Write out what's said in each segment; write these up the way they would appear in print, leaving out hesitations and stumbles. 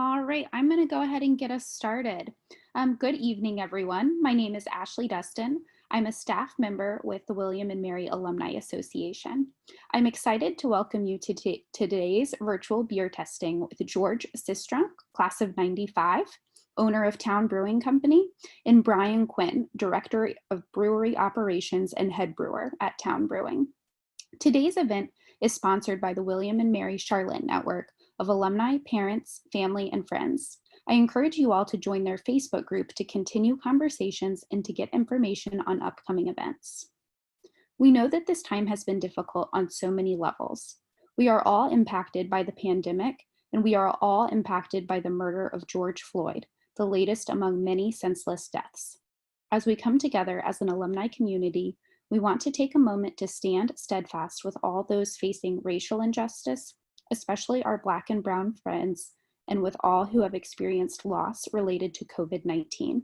All right, I'm going to go ahead and get us started. Good evening, everyone. My name is Ashley Dustin. I'm a staff member with the William and Mary Alumni Association. I'm excited to welcome you to today's virtual beer testing with George Sistrunk, class of 95, owner of Town Brewing Company, and Brian Quinn, director of brewery operations and head brewer at Town Brewing. Today's event is sponsored by the William and Mary Charlotte Network of alumni, parents, family, and friends. I encourage you all to join their Facebook group to continue conversations and to get information on upcoming events. We know that this time has been difficult on so many levels. We are all impacted by the pandemic, and we are all impacted by the murder of George Floyd, the latest among many senseless deaths. As we come together as an alumni community, we want to take a moment to stand steadfast with all those facing racial injustice, especially our Black and Brown friends, and with all who have experienced loss related to COVID-19.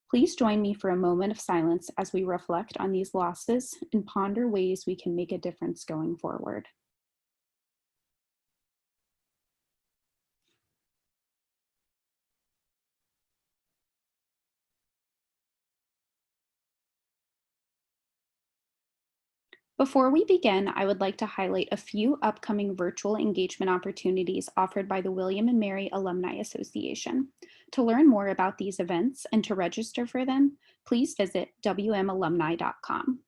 Please join me for a moment of silence as we reflect on these losses and ponder ways we can make a difference going forward. Before we begin, I would like to highlight a few upcoming virtual engagement opportunities offered by the William and Mary Alumni Association. To learn more about these events and to register for them, please visit wmalumni.com.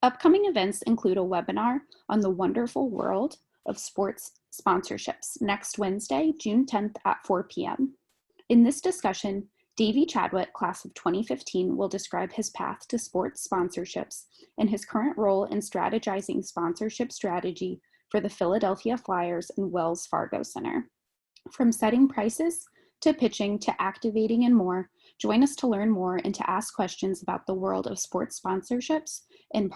Upcoming events include a webinar on the wonderful world of sports sponsorships next Wednesday, June 10th at 4 p.m. In this discussion, Davey Chadwick, class of 2015, will describe his path to sports sponsorships and his current role in strategizing sponsorship strategy for the Philadelphia Flyers and Wells Fargo Center. From setting prices to pitching to activating and more, join us to learn more and to ask questions about the world of sports sponsorships and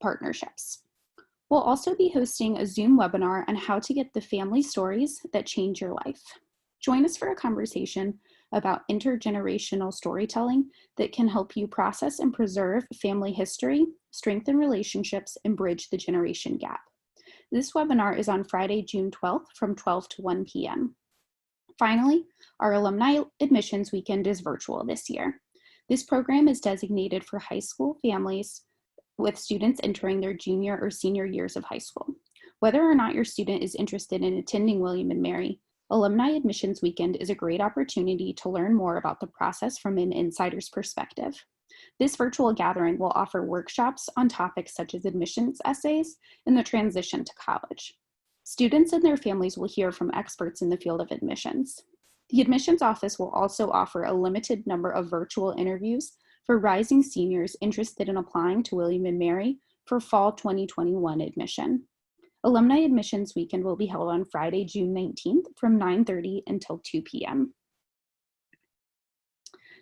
partnerships. We'll also be hosting a Zoom webinar on how to get the family stories that change your life. Join us for a conversation about intergenerational storytelling that can help you process and preserve family history, strengthen relationships, and bridge the generation gap. This webinar is on Friday, June 12th from 12 to 1 p.m. Finally, our Alumni Admissions Weekend is virtual this year. This program is designated for high school families with students entering their junior or senior years of high school. Whether or not your student is interested in attending William and Mary, Alumni Admissions Weekend is a great opportunity to learn more about the process from an insider's perspective. This virtual gathering will offer workshops on topics such as admissions essays and the transition to college. Students and their families will hear from experts in the field of admissions. The admissions office will also offer a limited number of virtual interviews for rising seniors interested in applying to William and Mary for fall 2021 admission. Alumni Admissions Weekend will be held on Friday, June 19th from 9:30 until 2 p.m.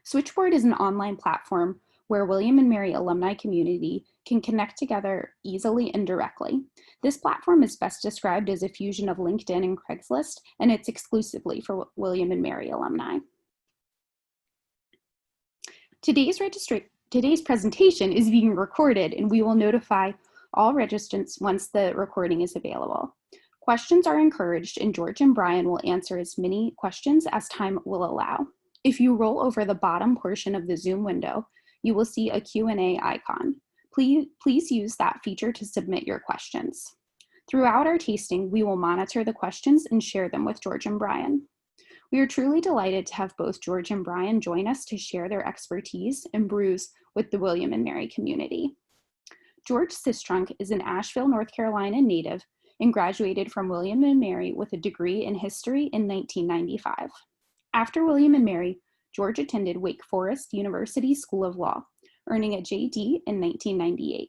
Switchboard is an online platform where William and Mary alumni community can connect together easily and directly. This platform is best described as a fusion of LinkedIn and Craigslist, and it's exclusively for William and Mary alumni. Today's presentation is being recorded, and we will notify all registrants once the recording is available. Questions are encouraged, and George and Brian will answer as many questions as time will allow. If you roll over the bottom portion of the Zoom window, you will see a Q&A icon. Please use that feature to submit your questions. Throughout our tasting, we will monitor the questions and share them with George and Brian. We are truly delighted to have both George and Brian join us to share their expertise and brews with the William and Mary community. George Sistrunk is an Asheville, North Carolina native and graduated from William and Mary with a degree in history in 1995. After William and Mary, George attended Wake Forest University School of Law, earning a JD in 1998.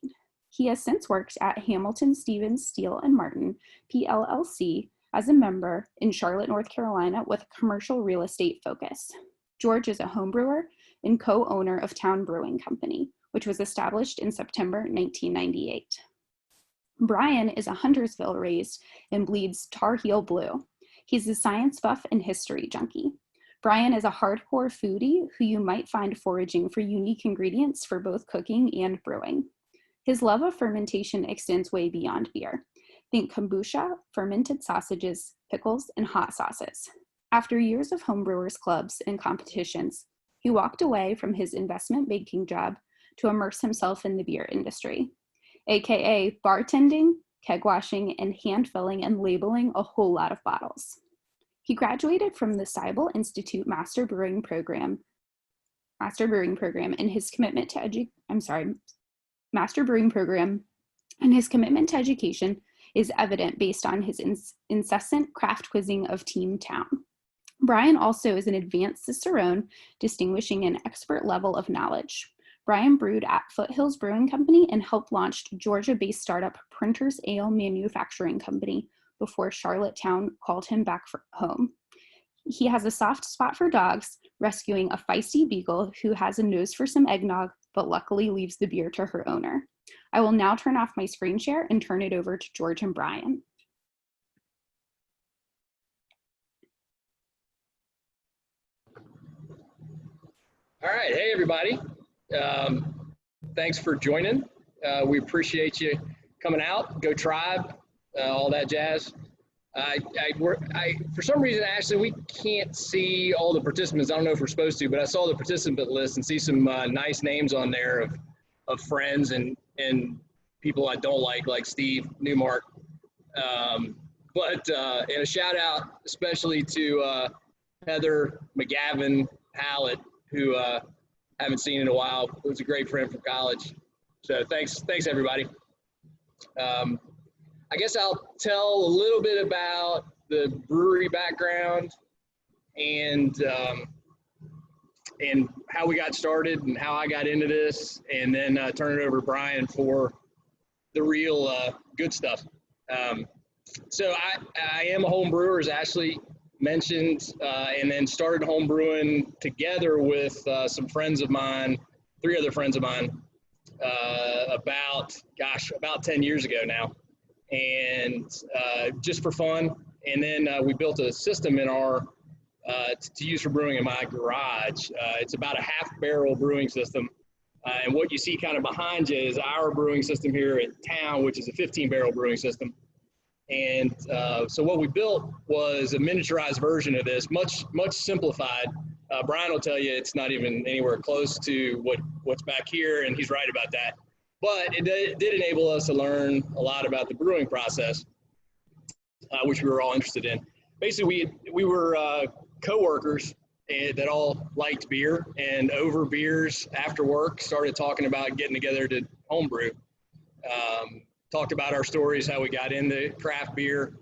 He has since worked at Hamilton Stevens Steel and Martin, PLLC, as a member in Charlotte, North Carolina with a commercial real estate focus. George is a home brewer and co-owner of Town Brewing Company, which was established in September 1998. Brian is a Huntersville raised and bleeds Tar Heel blue. He's a science buff and history junkie. Brian is a hardcore foodie who you might find foraging for unique ingredients for both cooking and brewing. His love of fermentation extends way beyond beer. Think kombucha, fermented sausages, pickles, and hot sauces. After years of homebrewers clubs and competitions, he walked away from his investment banking job to immerse himself in the beer industry, aka bartending, keg washing, and hand filling and labeling a whole lot of bottles. He graduated from the Seibel Institute Master Brewing Program, and his commitment to Master Brewing Program, and his commitment to education is evident based on his incessant craft quizzing of Team Town. Brian also is an advanced Cicerone, distinguishing an expert level of knowledge. Brian brewed at Foothills Brewing Company and helped launch Georgia-based startup Printers Ale Manufacturing Company before Charlottetown called him back for home. He has a soft spot for dogs, rescuing a feisty beagle who has a nose for some eggnog, but luckily leaves the beer to her owner. I will now turn off my screen share and turn it over to George and Brian. All right, hey everybody. Thanks for joining. We appreciate you coming out. Go Tribe, all that jazz. For some reason, Ashley, we can't see all the participants. I don't know if we're supposed to, but I saw the participant list and see some nice names on there of friends and people I don't like Steve Newmark. And a shout out especially to Heather McGavin Hallett, who haven't seen in a while. Who's a great friend from college. So thanks everybody. I guess I'll tell a little bit about the brewery background and how we got started and how I got into this, and then turn it over to Brian for the real good stuff. So I am a home brewer, as Ashley mentioned, and then started home brewing together with some friends of mine, 3 other friends of mine, about 10 years ago now. And just for fun. And then we built a system in our to use for brewing in my garage. It's about a half-barrel brewing system. And what you see kind of behind you is our brewing system here at Town, which is a 15-barrel brewing system. And so what we built was a miniaturized version of this, much simplified. Brian will tell you it's not even anywhere close to what's back here, and he's right about that. But it did enable us to learn a lot about the brewing process, which we were all interested in. Basically, we were co-workers that all liked beer, and over beers after work started talking about getting together to homebrew. Talked about our stories, how we got into craft beer.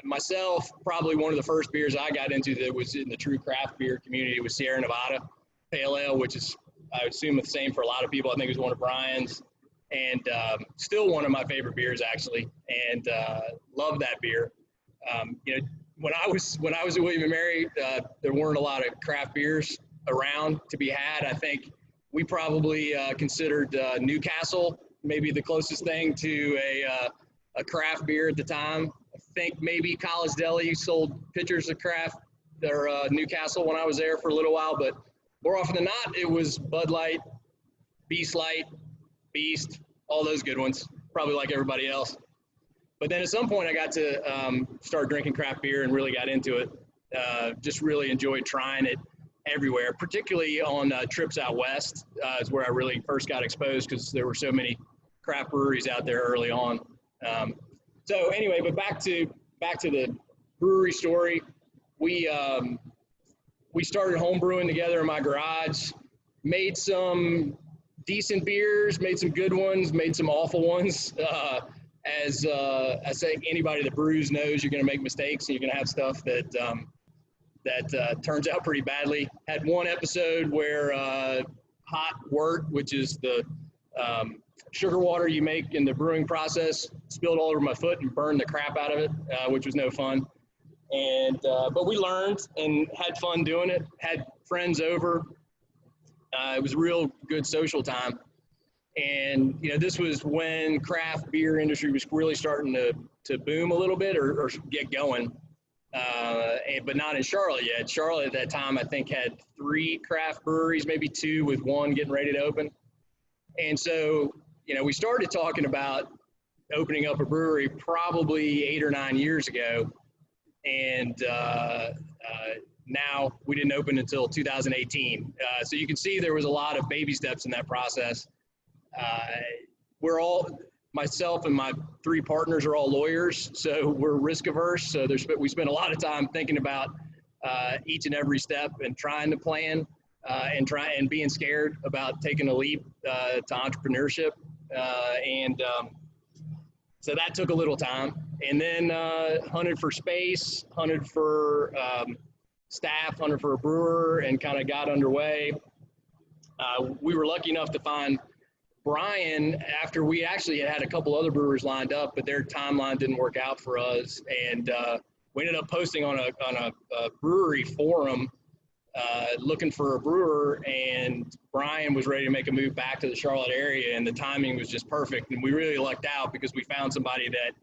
Myself, probably one of the first beers I got into that was in the true craft beer community was Sierra Nevada Pale Ale, which is, I would assume, the same for a lot of people. I think it was one of Brian's, and still one of my favorite beers, actually, and love that beer. When I was at William & Mary, there weren't a lot of craft beers around to be had. I think we probably considered Newcastle maybe the closest thing to a craft beer at the time. I think maybe College Deli sold pitchers of craft or Newcastle when I was there for a little while, but more often than not, it was Bud Light, Light, Beast, all those good ones, probably like everybody else. But then at some point I got to start drinking craft beer and really got into it. Just really enjoyed trying it everywhere, particularly on trips out west is where I really first got exposed because there were so many craft breweries out there early on. So anyway, but back to the brewery story. We started home brewing together in my garage, made some decent beers, made some good ones, made some awful ones. As I say, anybody that brews knows you're going to make mistakes and you're going to have stuff that turns out pretty badly. Had one episode where hot wort, which is the sugar water you make in the brewing process, spilled all over my foot and burned the crap out of it, which was no fun. And but we learned and had fun doing it, had friends over. It was a real good social time. And, this was when craft beer industry was really starting to boom a little bit or get going. But not in Charlotte yet. Charlotte at that time, I think, had 3 craft breweries, maybe 2, with 1 getting ready to open. And so we started talking about opening up a brewery probably 8 or 9 years ago. And now we didn't open until 2018. So you can see there was a lot of baby steps in that process. Myself and my 3 partners are all lawyers, so we're risk averse. So we spend a lot of time thinking about each and every step and trying to plan and being scared about taking a leap to entrepreneurship. So that took a little time. And then hunted for space, hunted for staff, hunted for a brewer, and kind of got underway. We were lucky enough to find Brian after we actually had a couple other brewers lined up, but their timeline didn't work out for us. And we ended up posting on a brewery forum looking for a brewer, and Brian was ready to make a move back to the Charlotte area, and the timing was just perfect. And we really lucked out because we found somebody that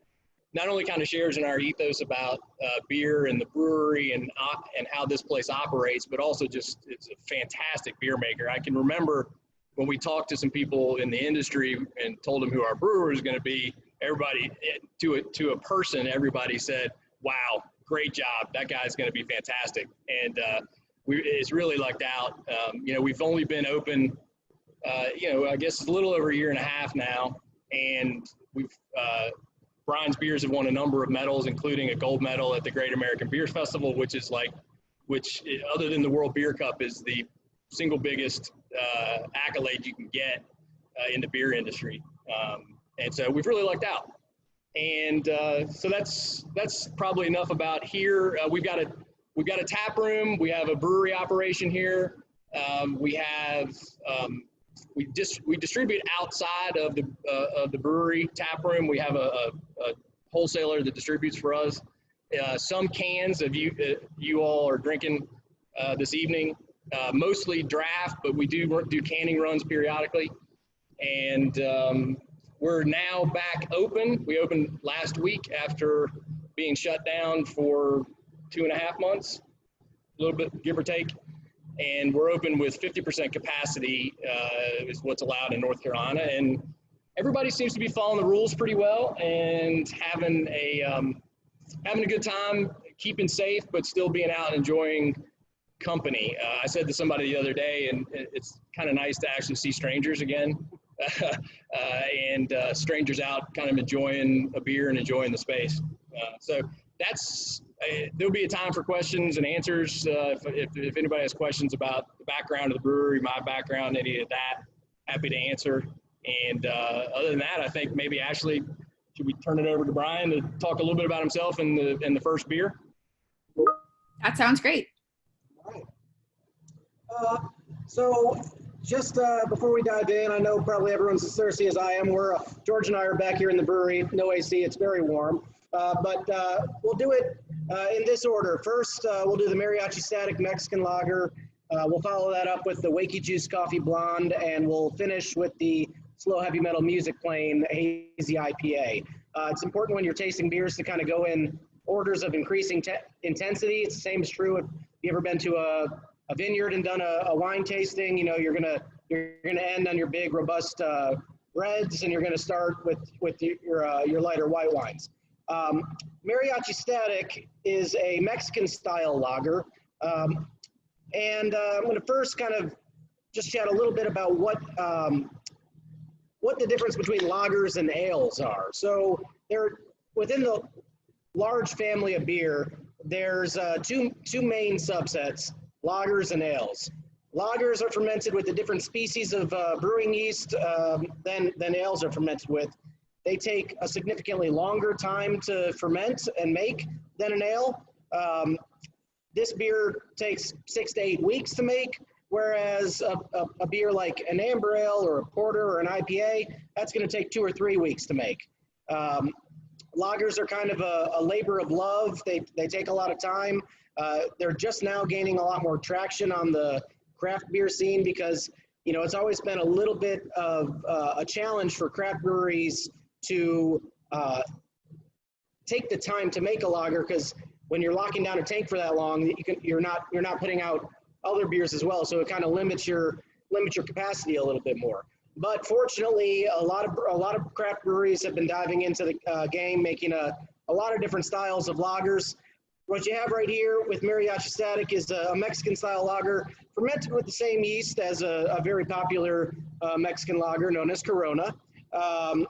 not only kind of shares in our ethos about beer and the brewery and how this place operates, but also just it's a fantastic beer maker. I can remember when we talked to some people in the industry and told them who our brewer was going to be, everybody, to a person, everybody said, wow, great job. That guy's going to be fantastic. And it's really lucked out. We've only been open, I guess it's a little over a year and a half now. And Brian's beers have won a number of medals, including a gold medal at the Great American Beer Festival, which other than the World Beer Cup is the single biggest accolade you can get in the beer industry. And so we've really lucked out. And so that's probably enough about here. We've got a tap room. We have a brewery operation here. We distribute outside of the brewery tap room. We have a wholesaler that distributes for us. Some cans of you all are drinking this evening, mostly draft, but we do canning runs periodically. And we're now back open. We opened last week after being shut down for 2.5 months, a little bit give or take. And we're open with 50% capacity is what's allowed in North Carolina. And everybody seems to be following the rules pretty well and having a good time, keeping safe, but still being out and enjoying company. I said to somebody the other day, and it's kind of nice to actually see strangers again, and strangers out kind of enjoying a beer and enjoying the space. So there'll be a time for questions and answers. If anybody has questions about the background of the brewery, my background, any of that, happy to answer. And other than that, I think maybe Ashley, should we turn it over to Brian to talk a little bit about himself and the first beer? That sounds great. All right. So just before we dive in, I know probably everyone's as thirsty as I am. George and I are back here in the brewery. No AC, it's very warm. But we'll do it in this order. First, we'll do the Mariachi Static Mexican Lager. We'll follow that up with the Wakey Juice Coffee Blonde, and we'll finish with the Slow Heavy Metal Music playing Hazy IPA. It's important when you're tasting beers to kind of go in orders of increasing intensity. It's the same is true if you ever been to a vineyard and done a wine tasting. You're gonna end on your big robust reds, and you're gonna start with your lighter white wines. Mariachi Static is a Mexican style lager. And I'm going to first kind of just chat a little bit about what the difference between lagers and ales are. So within the large family of beer, there's two main subsets, lagers and ales. Lagers are fermented with a different species of brewing yeast than ales are fermented with. They take a significantly longer time to ferment and make than an ale. This beer takes 6 to 8 weeks to make, whereas a beer like an amber ale or a porter or an IPA, that's going to take 2 or 3 weeks to make. Lagers are kind of a labor of love. They take a lot of time. They're just now gaining a lot more traction on the craft beer scene because, it's always been a little bit of a challenge for craft breweries to take the time to make a lager, because when you're locking down a tank for that long, you're not putting out other beers as well, so it kind of limits your capacity a little bit more. But fortunately, a lot of craft breweries have been diving into the game, making a lot of different styles of lagers. What you have right here with Mariachi Static is a Mexican-style lager fermented with the same yeast as a very popular Mexican lager known as Corona. So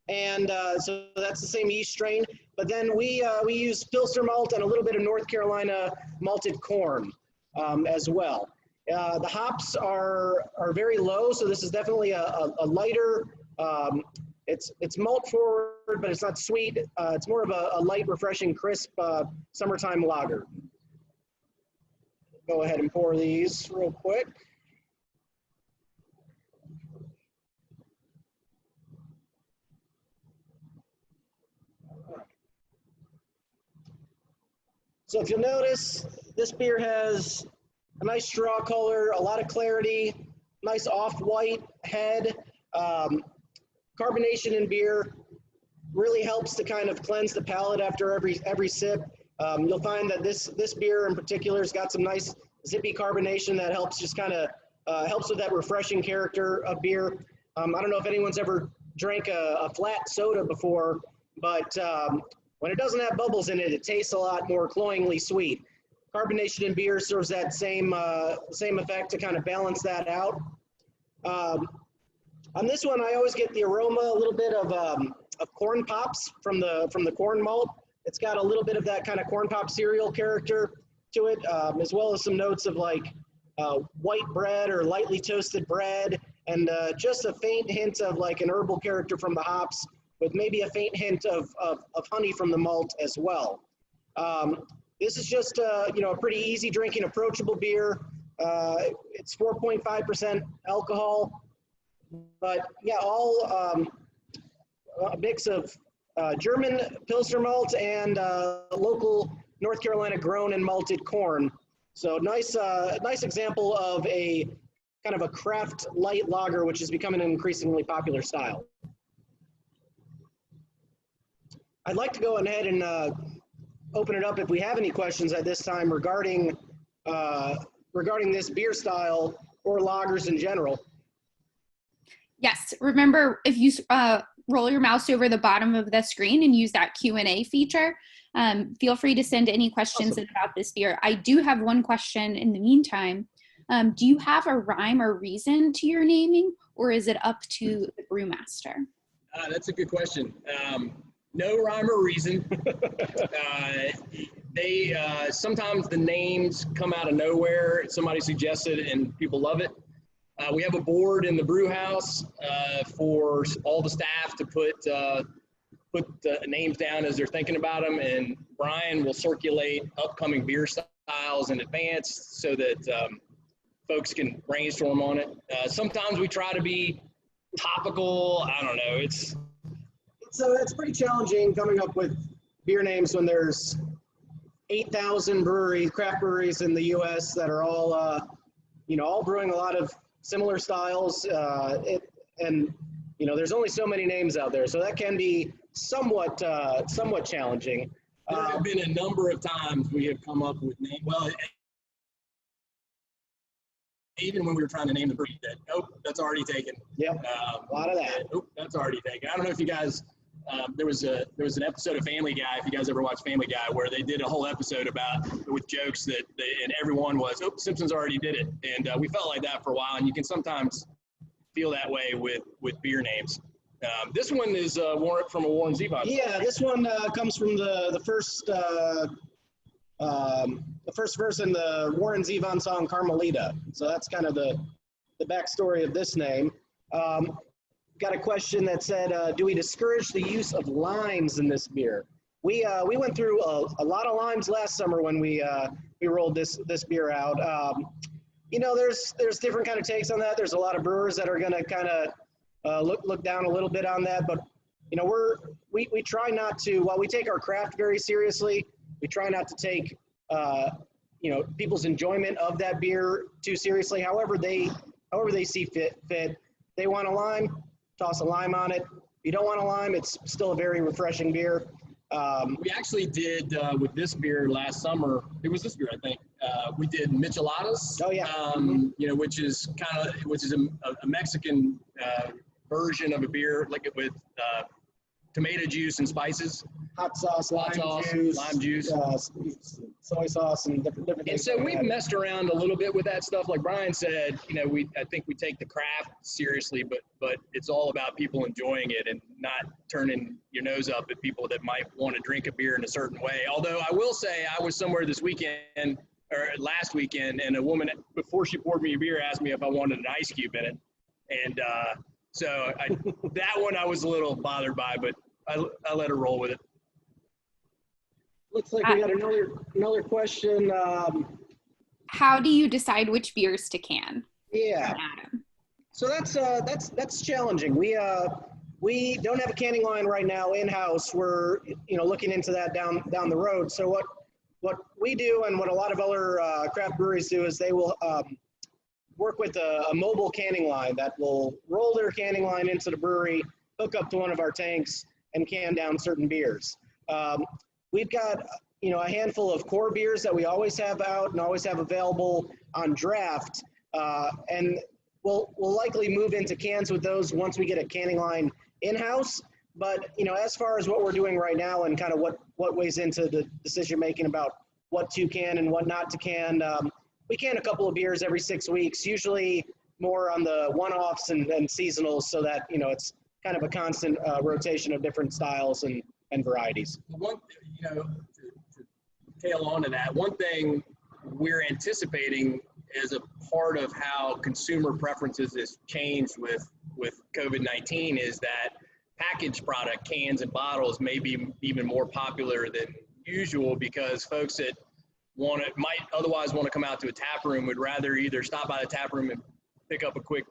that's the same yeast strain. But then we use Pilsner malt and a little bit of North Carolina malted corn as well. The hops are very low, so this is definitely a lighter, it's malt forward, but it's not sweet. It's more of a light, refreshing, crisp summertime lager. Go ahead and pour these real quick. So if you'll notice, this beer has a nice straw color, a lot of clarity, nice off-white head. Carbonation in beer really helps to kind of cleanse the palate after every sip. You'll find that this beer in particular has got some nice zippy carbonation that helps just kind of helps with that refreshing character of beer. I don't know if anyone's ever drank a flat soda before, but when it doesn't have bubbles in it, it tastes a lot more cloyingly sweet. Carbonation in beer serves that same effect to kind of balance that out. On this one, I always get the aroma, a little bit of corn pops from the corn malt. It's got a little bit of that kind of corn pop cereal character to it, as well as some notes of like white bread or lightly toasted bread, and just a faint hint of like an herbal character from the hops, with maybe a faint hint of honey from the malt as well. This is just a pretty easy drinking, approachable beer. It's 4.5% alcohol, but yeah, all a mix of German Pilsner malt and local North Carolina grown and malted corn. So nice example of a kind of a craft light lager, which is becoming an increasingly popular style. I'd like to go ahead and open it up if we have any questions at this time regarding this beer style or lagers in general. Yes, remember if you roll your mouse over the bottom of the screen and use that Q&A feature, feel free to send any questions Awesome. about this beer. I do have one question in the meantime. Do you have a rhyme or reason to your naming, or is it up to the brewmaster? That's a good question. No rhyme or reason. Sometimes the names come out of nowhere. Somebody suggested it and people love it. We have a board in the brew house for all the staff to put the names down as they're thinking about them, and Brian will circulate upcoming beer styles in advance so that folks can brainstorm on it. Sometimes we try to be topical. I don't know. It's pretty challenging coming up with beer names when there's 8,000 craft breweries in the U.S. that are all all brewing a lot of similar styles, and there's only so many names out there, so that can be somewhat challenging. There have been a number of times we have come up with names. Well, even when we were trying to name the brewery, that that's already taken. Yep, a lot of that. That's already taken. I don't know if you guys. There was an episode of Family Guy, if you guys ever watched Family Guy, where they did a whole episode with jokes and everyone was, Simpsons already did it. And we felt like that for a while, and you can sometimes feel that way with beer names. This one is from a Warren Zevon. Yeah, this one comes from the first verse in the Warren Zevon song Carmelita. So that's kind of the backstory of this name. Got a question that said, do we discourage the use of limes in this beer? We went through a lot of limes last summer when we rolled this beer out. There's different kind of takes on that. There's a lot of brewers that are going to kind of look down a little bit on that, but we try not to. While we take our craft very seriously, we try not to take people's enjoyment of that beer too seriously. However they see fit. They want a lime, toss a lime on it. If you don't want a lime, it's still a very refreshing beer. We actually did with this beer last summer. It was this beer, I think. We did micheladas. Oh, yeah. You know, which is a Mexican version of a beer, like it with tomato juice and spices. Hot sauce, lime juice, soy sauce, and different And things. so we've messed around a little bit with that stuff. Like Brian said, you know, I think we take the craft seriously, but it's all about people enjoying it and not turning your nose up at people that might want to drink a beer in a certain way. Although I will say I was somewhere this weekend or last weekend, and a woman, before she poured me a beer, asked me if I wanted an ice cube in it. And that one I was a little bothered by, but I let her roll with it. Looks like we got another question. How do you decide which beers to can? Yeah. Adam. So that's challenging. We don't have a canning line right now in-house. We're looking into that down the road. So what we do, and what a lot of other craft breweries do, is they will work with a mobile canning line that will roll their canning line into the brewery, hook up to one of our tanks, and can down certain beers. We've got a handful of core beers that we always have out and always have available on draft, and we'll likely move into cans with those once we get a canning line in-house. But as far as what we're doing right now and kind of what weighs into the decision making about what to can and what not to can, we can a couple of beers every 6 weeks, usually more on the one-offs and seasonals, so that it's kind of a constant rotation of different styles and varieties. One, to tail on to that, one thing we're anticipating as a part of how consumer preferences has changed with COVID-19 is that packaged product, cans and bottles, may be even more popular than usual, because folks that might otherwise want to come out to a tap room would rather either stop by the tap room and pick up a quick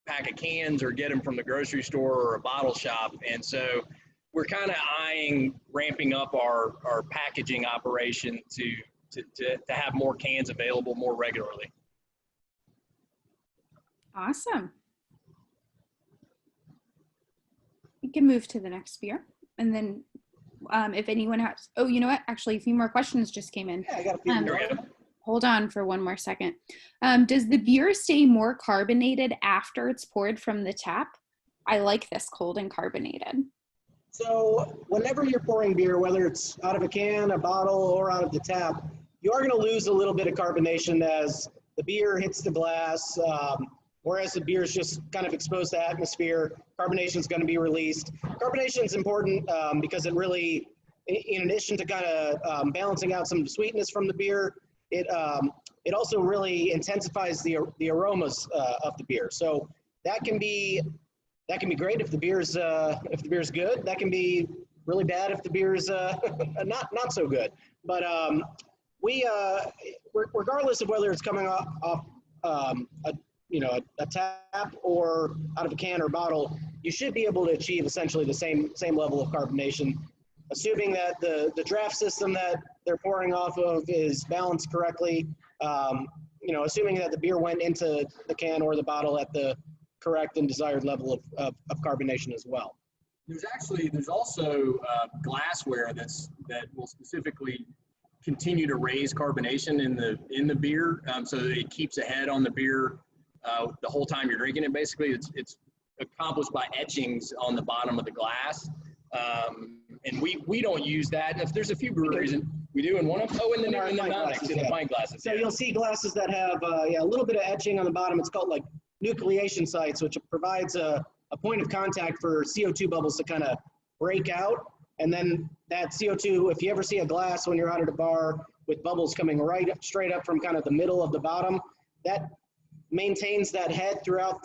pack of cans or get them from the grocery store or a bottle shop. And so we're kind of eyeing ramping up our packaging operation to have more cans available more regularly. Awesome. We can move to the next beer. And then if anyone has, you know what? Actually, a few more questions just came in. Yeah, I got a few more. Hold on for one more second. Does the beer stay more carbonated after it's poured from the tap? I like this cold and carbonated. So whenever you're pouring beer, whether it's out of a can, a bottle, or out of the tap, you are going to lose a little bit of carbonation as the beer hits the glass. Whereas the beer is just kind of exposed to atmosphere, carbonation is going to be released. Carbonation is important because it really, in addition to kind of balancing out some of the sweetness from the beer, it also really intensifies the aromas of the beer. So that can be great if the beer's good. That can be really bad if the beer's not so good. But regardless of whether it's coming off a tap or out of a can or bottle, you should be able to achieve essentially the same level of carbonation, assuming that the draft system that they're pouring off of is balanced correctly. Assuming that the beer went into the can or the bottle at the correct and desired level of carbonation as well. There's also glassware that will specifically continue to raise carbonation in the beer, so that it keeps ahead on the beer the whole time you're drinking it. Basically, it's accomplished by etchings on the bottom of the glass, and we don't use that. If there's a few breweries, and we do, and one of in the pint glasses. So you'll see glasses that have a little bit of etching on the bottom. It's called like nucleation sites, which provides a point of contact for CO2 bubbles to kind of break out. And then that CO2, if you ever see a glass when you're out at a bar with bubbles coming straight up from kind of the middle of the bottom, that maintains that head throughout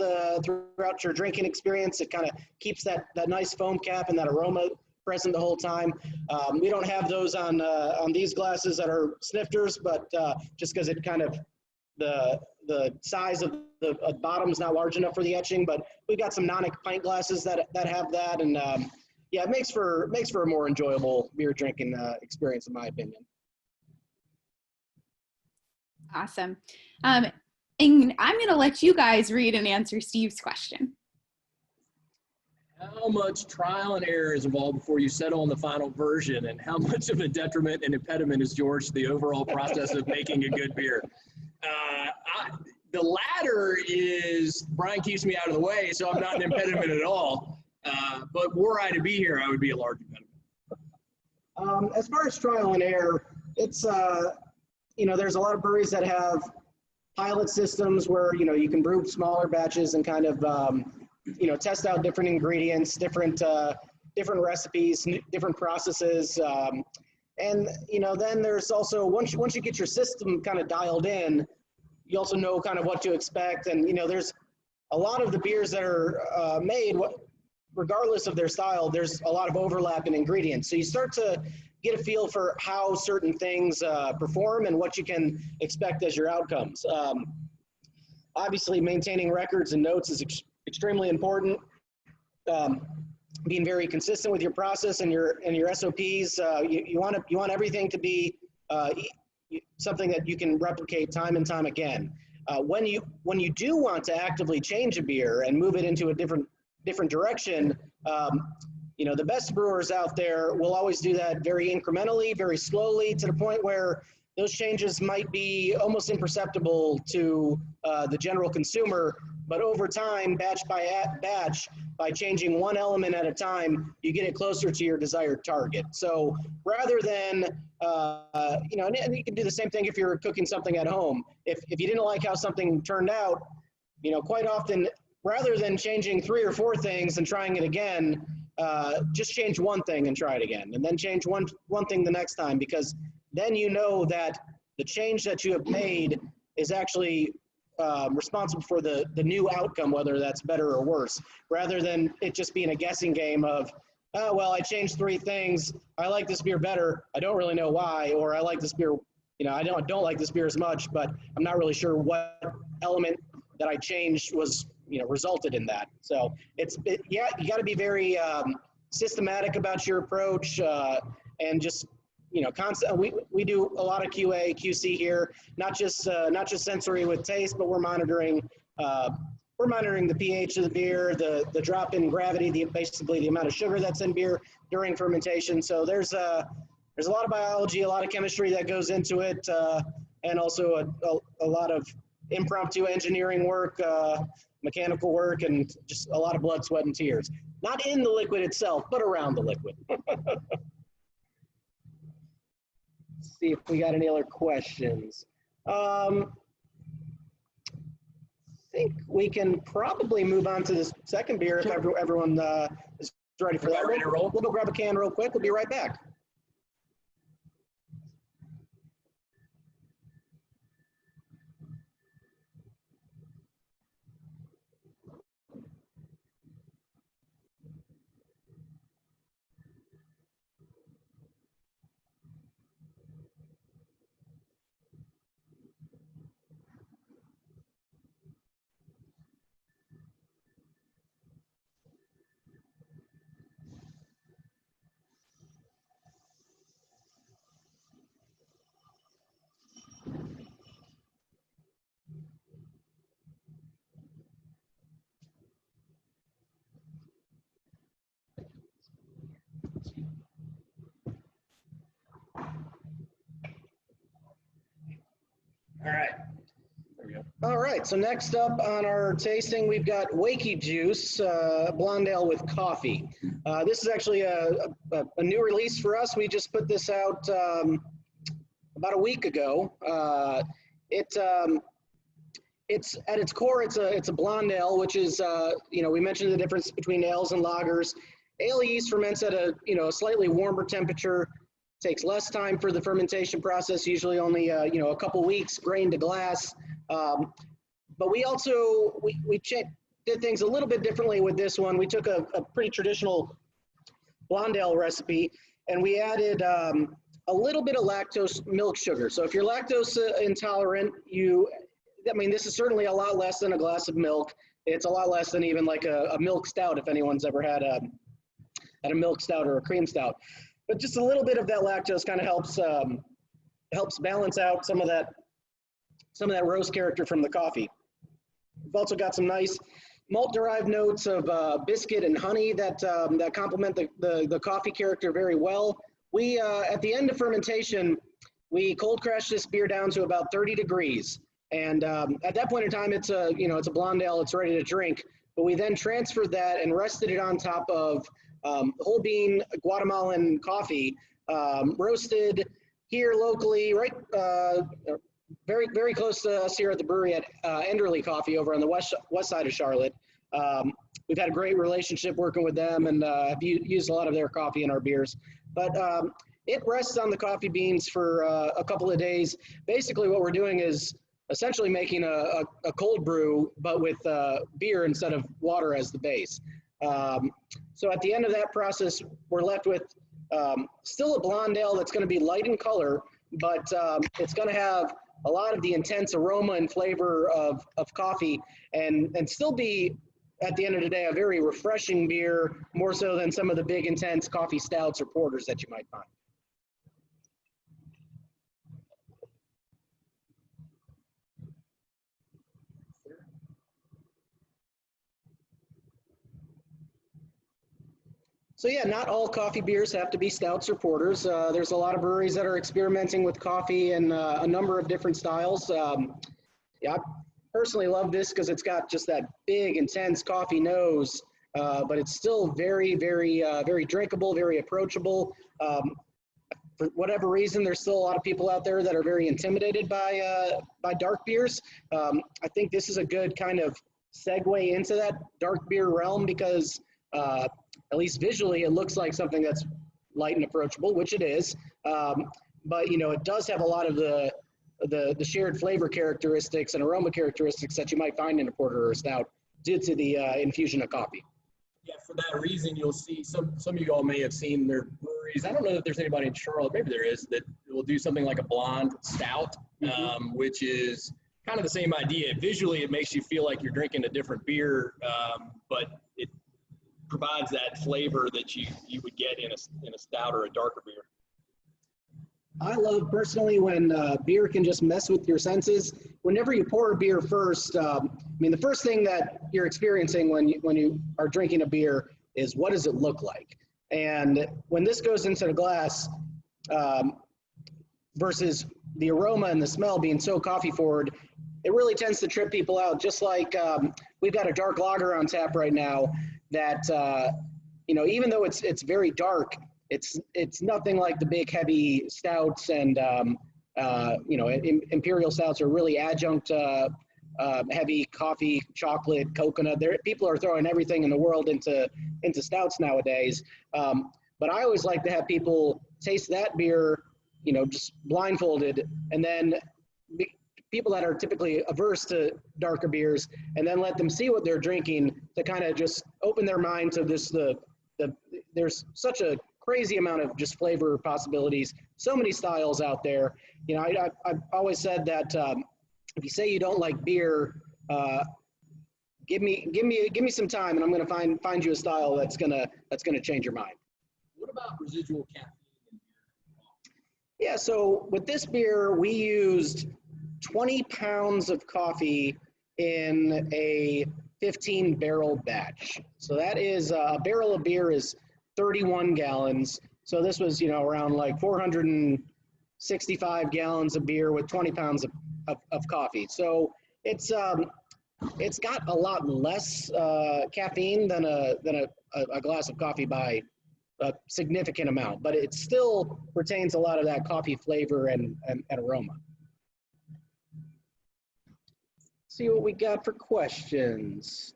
your drinking experience. It kind of keeps that nice foam cap and that aroma present the whole time. We don't have those on these glasses that are snifters, but just because it kind of the size of the bottom is not large enough for the etching. But we've got some Nonic pint glasses that have that, and it makes for a more enjoyable beer drinking experience, in my opinion. Awesome. And I'm going to let you guys read and answer Steve's question. how much trial and error is involved before you settle on the final version, and how much of a detriment and impediment is, George, to the overall process of making a good beer? The latter is Brian keeps me out of the way, so I'm not an impediment at all. But were I to be here, I would be a large impediment. As far as trial and error, it's, there's a lot of breweries that have pilot systems where, you can brew smaller batches and kind of, test out different ingredients, different recipes, different processes. And, then there's also, once you get your system kind of dialed in, you also know kind of what to expect. And, there's a lot of the beers that are made, regardless of their style, there's a lot of overlap in ingredients. So you start to get a feel for how certain things perform and what you can expect as your outcomes. Obviously, maintaining records and notes is extremely important. Being very consistent with your process and your SOPs. You want everything to be something that you can replicate time and time again. When you do want to actively change a beer and move it into a different direction, the best brewers out there will always do that very incrementally, very slowly, to the point where those changes might be almost imperceptible to the general consumer. But over time, batch by batch, by changing one element at a time, you get it closer to your desired target. So rather than, and you can do the same thing if you're cooking something at home. If you didn't like how something turned out, quite often, rather than changing 3 or 4 things and trying it again, just change one thing and try it again, and then change one thing the next time, because then you know that the change that you have made is actually responsible for the new outcome, whether that's better or worse, rather than it just being a guessing game of, oh, well, I changed 3 things. I like this beer better. I don't really know why, or I like this beer, I don't like this beer as much, but I'm not really sure what element that I changed was, resulted in that. So you got to be very systematic about your approach, and just, constant. We do a lot of QA, QC here, not just sensory with taste, but we're monitoring the pH of the beer, the drop in gravity, basically the amount of sugar that's in beer during fermentation. So there's a lot of biology, a lot of chemistry that goes into it, and also a lot of impromptu engineering work, mechanical work, and just a lot of blood, sweat, and tears. Not in the liquid itself, but around the liquid. See if we got any other questions. I think we can probably move on to this second beer if everyone is ready for that. We'll go grab a can real quick. We'll be right back. All right. There we go. All right, so next up on our tasting, we've got Wakey Juice, blonde ale with coffee. This is actually a new release for us. We just put this out about a week ago. It's at its core, it's a blonde ale, which is, we mentioned the difference between ales and lagers. Ale yeast ferments at a slightly warmer temperature. Takes less time for the fermentation process, usually only a couple weeks, grain to glass. But we also did things a little bit differently with this one. We took a pretty traditional blonde ale recipe, and we added a little bit of lactose milk sugar. So if you're lactose intolerant, this is certainly a lot less than a glass of milk. It's a lot less than even like a milk stout, if anyone's ever had a milk stout or a cream stout. But just a little bit of that lactose kind of helps balance out some of that roast character from the coffee. We've also got some nice malt-derived notes of biscuit and honey that that complement the coffee character very well. We at the end of fermentation, we cold crashed this beer down to about 30 degrees, and at that point in time, it's a it's a blonde ale. It's ready to drink. But we then transferred that and rested it on top of whole bean Guatemalan coffee, roasted here locally, right, very close to us here at the brewery at Enderley Coffee over on the west side of Charlotte. We've had a great relationship working with them, and have used a lot of their coffee in our beers. But it rests on the coffee beans for a couple of days. Basically, what we're doing is essentially making a cold brew, but with beer instead of water as the base. So at the end of that process, we're left with still a blonde ale that's going to be light in color, but it's going to have a lot of the intense aroma and flavor of coffee, and still be, at the end of the day, a very refreshing beer, more so than some of the big intense coffee stouts or porters that you might find. So yeah, not all coffee beers have to be stouts or porters. There's a lot of breweries that are experimenting with coffee in a number of different styles. Yeah, I personally love this because it's got just that big, intense coffee nose, but it's still very drinkable, very approachable. For whatever reason, there's still a lot of people out there that are very intimidated by dark beers. I think this is a good kind of segue into that dark beer realm because at least visually, it looks like something that's light and approachable, which it is. But it does have a lot of the shared flavor characteristics and aroma characteristics that you might find in a porter or a stout due to the infusion of coffee. Yeah, for that reason, you'll see some of you all may have seen their breweries. I don't know if there's anybody in Charlotte, maybe there is, that will do something like a blonde stout, which is kind of the same idea. Visually, it makes you feel like you're drinking a different beer, but it provides that flavor that you would get in a stout or a darker beer. I love personally when beer can just mess with your senses. Whenever you pour a beer first, I mean, the first thing that you're experiencing when you are drinking a beer is what does it look like? And when this goes into the glass, versus the aroma and the smell being so coffee forward, it really tends to trip people out. Just like we've got a dark lager on tap right now that, even though it's very dark, it's nothing like the big heavy stouts and, imperial stouts are really adjunct heavy coffee, chocolate, coconut. People are throwing everything in the world into stouts nowadays. But I always like to have people taste that beer, just blindfolded, and then people that are typically averse to darker beers, and then let them see what they're drinking to kind of just open their mind to this. There's such a crazy amount of just flavor possibilities, so many styles out there. I've always said that if you say you don't like beer, give me some time, and I'm going to find you a style that's gonna change your mind. What about residual caffeine in beer? Yeah, so with this beer, we used 20 pounds of coffee in a 15 barrel batch. So that is a barrel of beer is 31 gallons. So this was, around like 465 gallons of beer with 20 pounds of coffee. So it's got a lot less caffeine than a glass of coffee by a significant amount, but it still retains a lot of that coffee flavor and aroma. See what we got for questions.